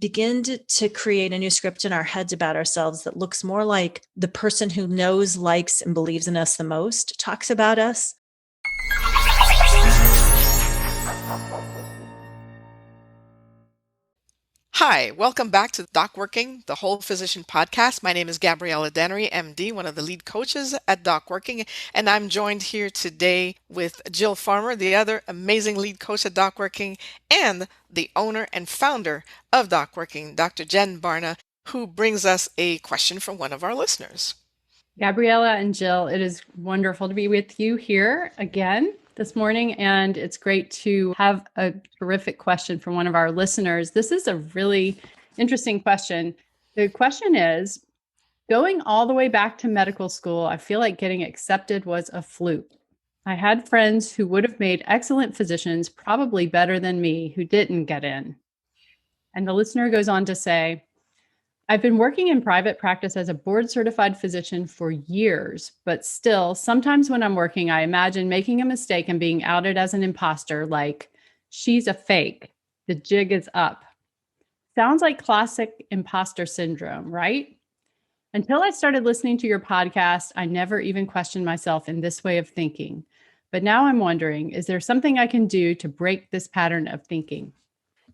begin to create a new script in our heads about ourselves that looks more like the person who knows, likes, and believes in us the most talks about us. Hi, welcome back to DocWorking, the Whole Physician Podcast. My name is Gabriella Dennery, MD, one of the lead coaches at DocWorking, and I'm joined here today with Jill Farmer, the other amazing lead coach at DocWorking, and the owner and founder of DocWorking, Dr. Jen Barna, who brings us a question from one of our listeners. Gabriella and Jill, it is wonderful to be with you here again this morning, and it's great to have a terrific question from one of our listeners. This is a really interesting question. The question is, going all the way back to medical school, I feel like getting accepted was a fluke. I had friends who would have made excellent physicians, probably better than me, who didn't get in. And the listener goes on to say, I've been working in private practice as a board certified physician for years, but still, sometimes when I'm working, I imagine making a mistake and being outed as an imposter, like, she's a fake, the jig is up. Sounds like classic imposter syndrome, right? Until I started listening to your podcast, I never even questioned myself in this way of thinking. But now I'm wondering, is there something I can do to break this pattern of thinking?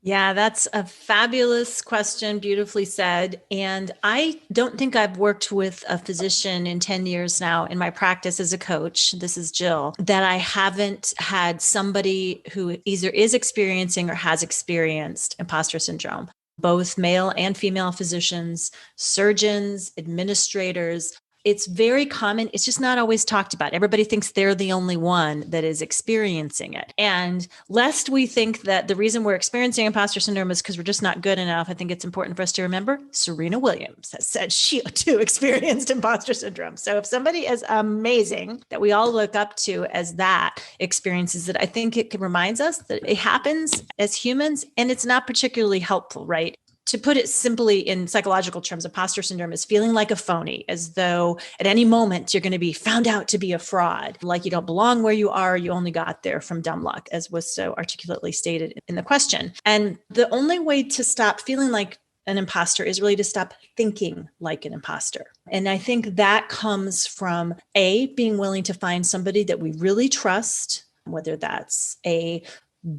Yeah, that's a fabulous question, beautifully said. And I don't think I've worked with a physician in 10 years now in my practice as a coach. This is Jill, that I haven't had somebody who either is experiencing or has experienced imposter syndrome. Both male and female physicians, surgeons, administrators. It's very common. It's just not always talked about. Everybody thinks they're the only one that is experiencing it. And lest we think that the reason we're experiencing imposter syndrome is because we're just not good enough, I think it's important for us to remember Serena Williams has said she too experienced imposter syndrome. So if somebody as amazing that we all look up to as that experiences it, I think it reminds us that it happens as humans and it's not particularly helpful, right? To put it simply in psychological terms, imposter syndrome is feeling like a phony, as though at any moment you're going to be found out to be a fraud, like you don't belong where you are, you only got there from dumb luck, as was so articulately stated in the question. And the only way to stop feeling like an imposter is really to stop thinking like an imposter. And I think that comes from being willing to find somebody that we really trust, whether that's a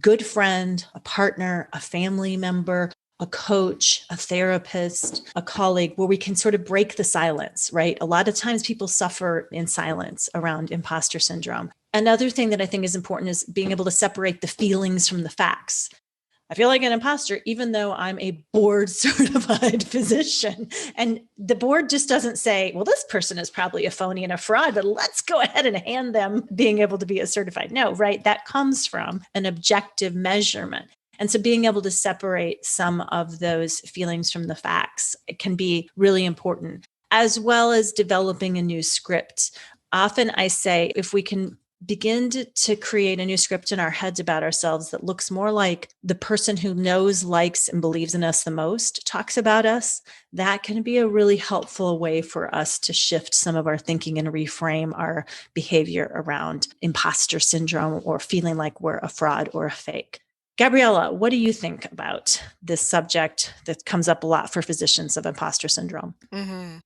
good friend, a partner, a family member, a coach, a therapist, a colleague, where we can sort of break the silence, right? A lot of times people suffer in silence around imposter syndrome. Another thing that I think is important is being able to separate the feelings from the facts. I feel like an imposter, even though I'm a board certified physician. And the board just doesn't say, well, this person is probably a phony and a fraud, but let's go ahead and hand them being able to be a certified. No, right? That comes from an objective measurement. And so being able to separate some of those feelings from the facts can be really important, as well as developing a new script. Often I say, if we can begin to create a new script in our heads about ourselves that looks more like the person who knows, likes, and believes in us the most talks about us, that can be a really helpful way for us to shift some of our thinking and reframe our behavior around imposter syndrome or feeling like we're a fraud or a fake. Gabriella, what do you think about this subject that comes up a lot for physicians of imposter syndrome?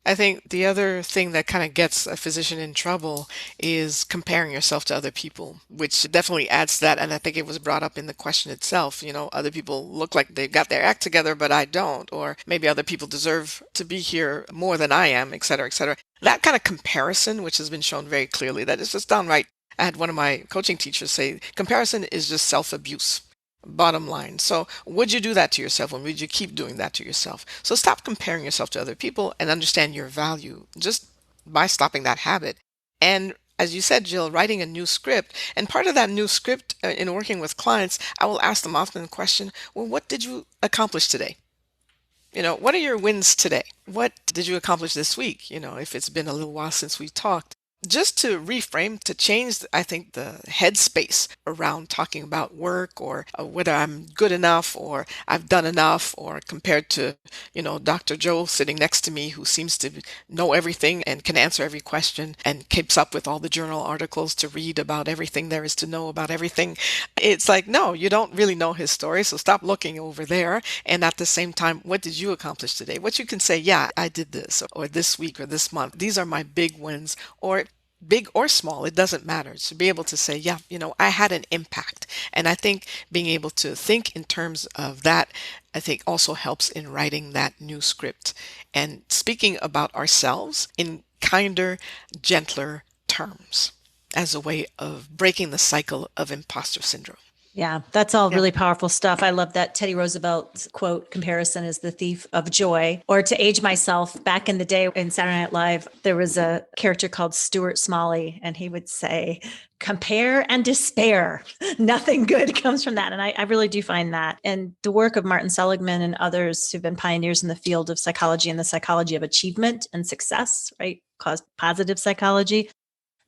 I think the other thing that kind of gets a physician in trouble is comparing yourself to other people, which definitely adds to that. And I think it was brought up in the question itself. You know, other people look like they've got their act together, but I don't. Or maybe other people deserve to be here more than I am, et cetera, et cetera. That kind of comparison, which has been shown very clearly, that is just downright. I had one of my coaching teachers say, comparison is just self-abuse. Bottom line. So would you do that to yourself, and would you keep doing that to yourself? So stop comparing yourself to other people and understand your value just by stopping that habit. And as you said, Jill, writing a new script. And part of that new script in working with clients, I will ask them often the question, well, what did you accomplish today? You know, what are your wins today? What did you accomplish this week? You know, if it's been a little while since we talked, just to reframe, to change, I think, the headspace around talking about work or whether I'm good enough or I've done enough, or compared to, Dr. Joe sitting next to me who seems to know everything and can answer every question and keeps up with all the journal articles to read about everything there is to know about everything. It's like, no, you don't really know his story, so stop looking over there. And at the same time, what did you accomplish today? What you can say, yeah, I did this, or this week or this month. These are my big wins, or big or small, it doesn't matter. To be able to say, yeah, I had an impact. And I think being able to think in terms of that, I think also helps in writing that new script and speaking about ourselves in kinder, gentler terms as a way of breaking the cycle of imposter syndrome. Yeah, that's all Yeah. really powerful stuff. I love that Teddy Roosevelt's quote, comparison is the thief of joy. Or to age myself, back in the day in Saturday Night Live, there was a character called Stuart Smalley, and he would say, compare and despair. Nothing good comes from that. And I really do find that. And the work of Martin Seligman and others who've been pioneers in the field of psychology and the psychology of achievement and success, right? Called positive psychology.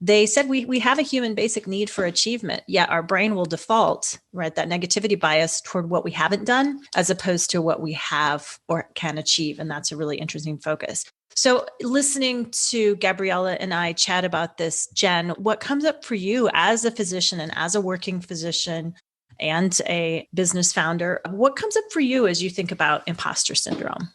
They said we have a human basic need for achievement, yet our brain will default, right, that negativity bias toward what we haven't done as opposed to what we have or can achieve. And that's a really interesting focus. So listening to Gabriella and I chat about this, Jen, what comes up for you as a physician and as a working physician and a business founder? What comes up for you as you think about imposter syndrome?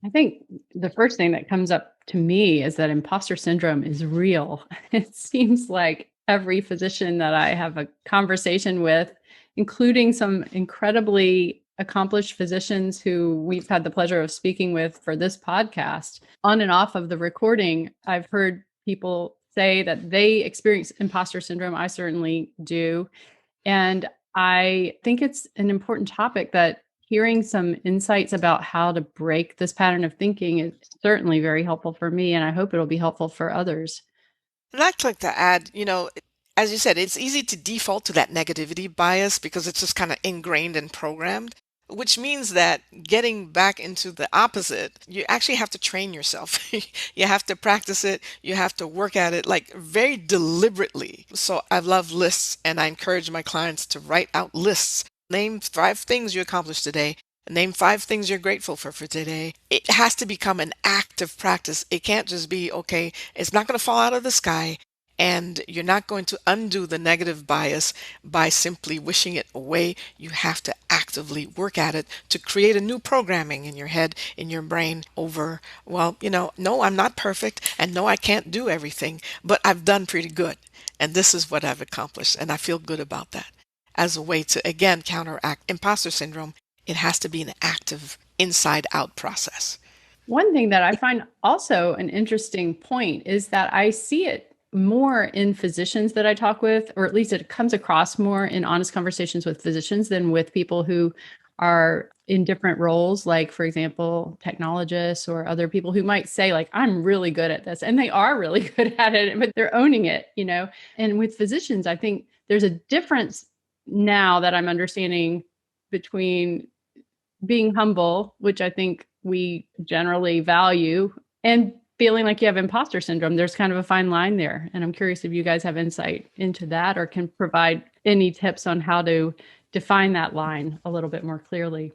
I think the first thing that comes up to me is that imposter syndrome is real. It seems like every physician that I have a conversation with, including some incredibly accomplished physicians who we've had the pleasure of speaking with for this podcast, on and off of the recording, I've heard people say that they experience imposter syndrome. I certainly do. And I think it's an important topic that hearing some insights about how to break this pattern of thinking is certainly very helpful for me. And I hope it'll be helpful for others. And I'd like to add, as you said, it's easy to default to that negativity bias because it's just kind of ingrained and programmed, which means that getting back into the opposite, you actually have to train yourself. You have to practice it. You have to work at it like very deliberately. So I love lists, and I encourage my clients to write out lists. Name 5 things you accomplished today. Name 5 things you're grateful for today. It has to become an active practice. It can't just be, okay, it's not going to fall out of the sky. And you're not going to undo the negative bias by simply wishing it away. You have to actively work at it to create a new programming in your head, in your brain over, well, no, I'm not perfect, and no, I can't do everything, but I've done pretty good. And this is what I've accomplished. And I feel good about that. As a way to, again, counteract imposter syndrome, it has to be an active inside out process. One thing that I find also an interesting point is that I see it more in physicians that I talk with, or at least it comes across more in honest conversations with physicians than with people who are in different roles, like, for example, technologists or other people who might say, like, I'm really good at this. And they are really good at it, but they're owning it. And with physicians, I think there's a difference now that I'm understanding between being humble, which I think we generally value, and feeling like you have imposter syndrome. There's kind of a fine line there. And I'm curious if you guys have insight into that or can provide any tips on how to define that line a little bit more clearly.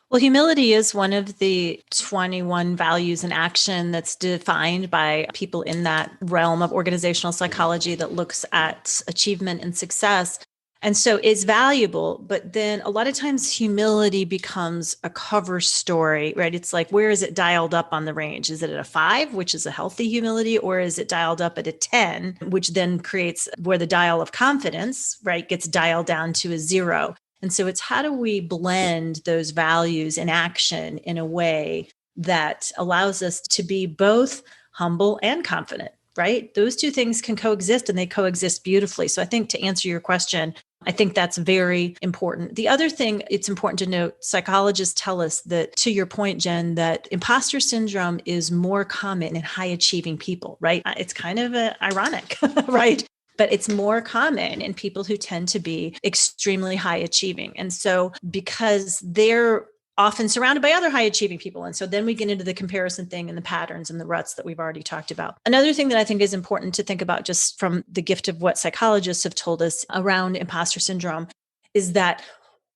Well, humility is one of the 21 values in action that's defined by people in that realm of organizational psychology that looks at achievement and success. And so it's valuable, but then a lot of times humility becomes a cover story, right? It's like, where is it dialed up on the range? Is it at a 5, which is a healthy humility, or is it dialed up at a 10, which then creates where the dial of confidence, right, gets dialed down to a 0. And so it's how do we blend those values in action in a way that allows us to be both humble and confident, right? Those two things can coexist and they coexist beautifully. So I think to answer your question, I think that's very important. The other thing it's important to note, psychologists tell us that, to your point, Jen, that imposter syndrome is more common in high achieving people, right? It's kind of ironic, right? But it's more common in people who tend to be extremely high achieving. And so because they're often surrounded by other high achieving people. And so then we get into the comparison thing and the patterns and the ruts that we've already talked about. Another thing that I think is important to think about, just from the gift of what psychologists have told us around imposter syndrome, is that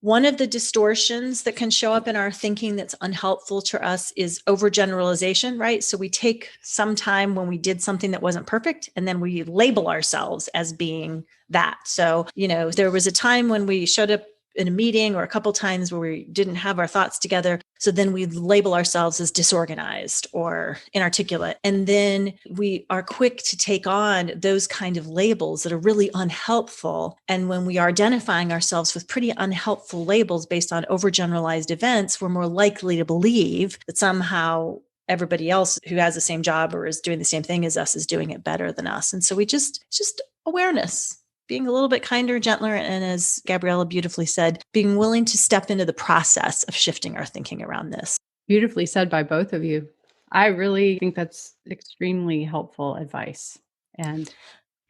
one of the distortions that can show up in our thinking that's unhelpful to us is overgeneralization, right? So we take some time when we did something that wasn't perfect, and then we label ourselves as being that. So, there was a time when we showed up in a meeting, or a couple times where we didn't have our thoughts together. So then we label ourselves as disorganized or inarticulate. And then we are quick to take on those kind of labels that are really unhelpful. And when we are identifying ourselves with pretty unhelpful labels based on overgeneralized events, we're more likely to believe that somehow everybody else who has the same job or is doing the same thing as us is doing it better than us. And so just awareness, being a little bit kinder, gentler, and as Gabriella beautifully said, being willing to step into the process of shifting our thinking around this. Beautifully said by both of you. I really think that's extremely helpful advice, and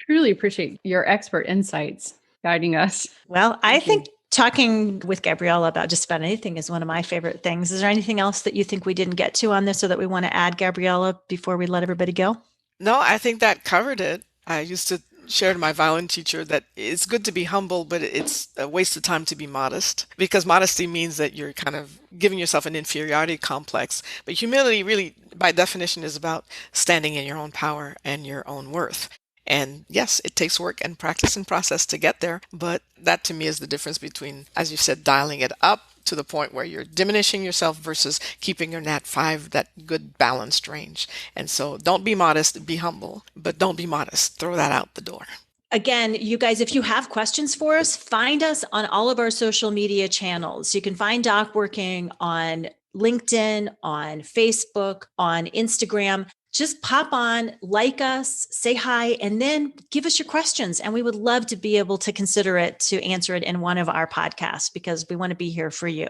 truly appreciate your expert insights guiding us. Well, I think talking with Gabriella about just about anything is one of my favorite things. Is there anything else that you think we didn't get to on this, or that we want to add, Gabriella, before we let everybody go? No, I think that covered it. I used to share to my violin teacher that it's good to be humble, but it's a waste of time to be modest, because modesty means that you're kind of giving yourself an inferiority complex. But humility really, by definition, is about standing in your own power and your own worth. And yes, it takes work and practice and process to get there. But that to me is the difference between, as you said, dialing it up to the point where you're diminishing yourself versus keeping your Nat 5, that good balanced range. And so don't be modest, be humble, but don't be modest. Throw that out the door. Again, you guys, if you have questions for us, find us on all of our social media channels. You can find DocWorking on LinkedIn, on Facebook, on Instagram. Just pop on, like us, say hi, and then give us your questions. And we would love to be able to consider it, to answer it in one of our podcasts, because we want to be here for you.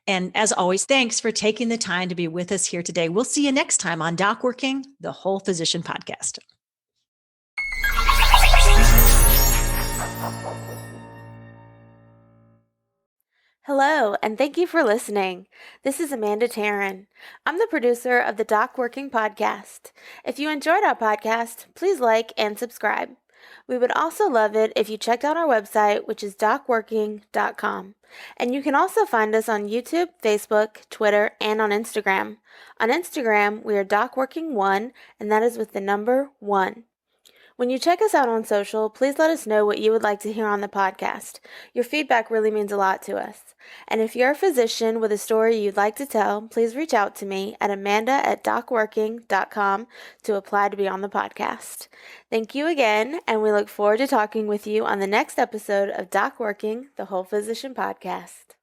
And as always, thanks for taking the time to be with us here today. We'll see you next time on DocWorking, the Whole Physician Podcast. Hello, and thank you for listening. This is Amanda Taryn. I'm the producer of the DocWorking podcast. If you enjoyed our podcast, please like and subscribe. We would also love it if you checked out our website, which is docworking.com. And you can also find us on YouTube, Facebook, Twitter, and on Instagram. On Instagram, we are DocWorking1, and that is with the number 1. When you check us out on social, please let us know what you would like to hear on the podcast. Your feedback really means a lot to us. And if you're a physician with a story you'd like to tell, please reach out to me at amanda@docworking.com to apply to be on the podcast. Thank you again, and we look forward to talking with you on the next episode of DocWorking, the Whole Physician Podcast.